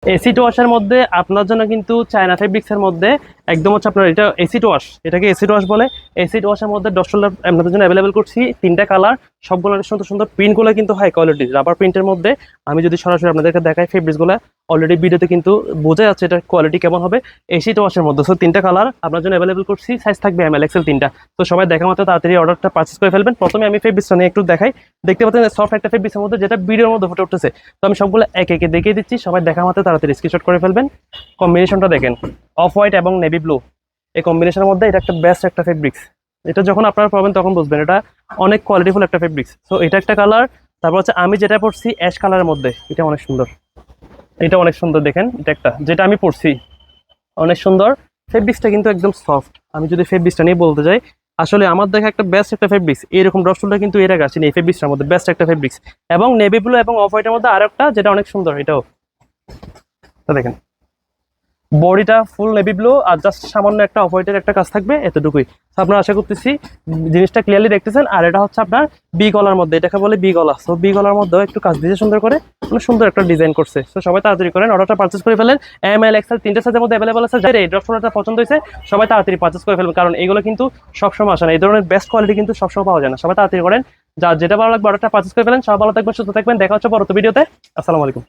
Acid ওয়াশের মধ্যে আপনার জন্য কিন্তু চায়না ফেব্রিক্সের মধ্যে একদম হচ্ছে আপনার এটা এসিড ওয়াশ, এটাকে এসিড ওয়াশ বলে। এসিড ওয়াশের মধ্যে ডস্টল আপনাদের জন্য অ্যাভেলেবেল করছি 3টা কালার, সবগুলো সুন্দর সুন্দর প্রিন্টগুলো কিন্তু হাই কোয়ালিটি রাবার প্রিন্টের মধ্যে। আমি যদি সরাসরি আপনাদেরকে দেখাই ফেব্রিক্সগুলো অলরেডি ভিডিওতে কিন্তু বোঝা যাচ্ছে এটার কোয়ালিটি কেমন হবে। এসিড ওয়াশের মধ্যে সো 3টা কালার আপনার জন্য অ্যাভেলেবেল করছি, সাইজ থাকবে এমএল এক্সেল 3টা। তো সবাই দেখা মতো তাড়াতাড়ি অর্ডারটা পারচেস করে ফেলবেন। প্রথমে আমি ফেব্রিক্সটা নিয়ে একটু দেখাই, দেখতে পাচ্ছেন সফট একটা ফেব্রিক্সের মধ্যে যেটা ভিডিওর মধ্যে ফুটে উঠতেছে। তো আমি সবগুলো একে একে দেখিয়ে দিচ্ছি, সবাই দেখা মতো তাড়াতাড়ি স্ক্রিনশট করে ফেলবেন। কম্বিনেশনটা দেখেন, অফ হোয়াইট এবং নেভি ব্লু, এই কম্বিনেশনের মধ্যে এটা একটা বেস্ট একটা ফেব্রিক্স। এটা যখন আপনারা পাবেন তখন বুঝবেন এটা অনেক কোয়ালিটিফুল একটা ফেব্রিক্স। সো এটা একটা কালার। তারপর হচ্ছে আমি যেটা পরছি অ্যাশ কালারের মধ্যে, এটা অনেক সুন্দর, এটা অনেক সুন্দর দেখেন, এটা একটা যেটা আমি পরছি অনেক সুন্দর। ফেব্রিক্সটা কিন্তু একদম সফট। আমি যদি ফেব্রিক্সটা নিয়ে বলতে যাই, আসলে আমার দেখা একটা বেস্ট একটা ফেব্রিক্স, এরকম ডস্টলটা কিন্তু এর আগে আসেনি এই ফেব্রিক্সটার মধ্যে, বেস্ট একটা ফেব্রিক্স। এবং নেভি ব্লু এবং অফ হোয়াইটের মধ্যে আর একটা যেটা অনেক সুন্দর, এটাও দেখেন বডিটা ফুল নেভি ব্লু আর জাস্ট সামান্য একটা অফ হোয়াইটের একটা কাজ থাকবে, এতটুকুই। আপনারা আশা করতেছি জিনিসটা ক্লিয়ারলি দেখতেছেন। আর এটা হচ্ছে আপনার বি গলার মধ্যে, এটাকে বলে বি গলা। সো বি গলার মধ্যেও একটু কাজ দিয়েছে সুন্দর করে, মানে সুন্দর একটা ডিজাইন করছে। তো সবাই তাড়াতাড়ি করেন, অর্ডারটা পারচেস করে ফেলেন। এম এল এক্সেল 3টে সাইজের মধ্যে অ্যাভেলেবল আছে। যাদের এই ড্রপশনটা পছন্দ হয়েছে সবাই তাড়াতাড়ি পারচেস করে ফেলবেন, কারণ এগুলো কিন্তু সবসময় আসে না, এই ধরনের বেস্ট কোয়ালিটি কিন্তু সবসময় পাওয়া যায় না। সবাই তাড়াতাড়ি করেন, যা যেটা ভালো লাগবে অর্ডারটা পারচেস করে ফেলেন। সবাই ভালো থাকবেন, সুস্থ থাকবেন, দেখা হচ্ছে পরবর্তী ভিডিওতে। আসসালামু আলাইকুম।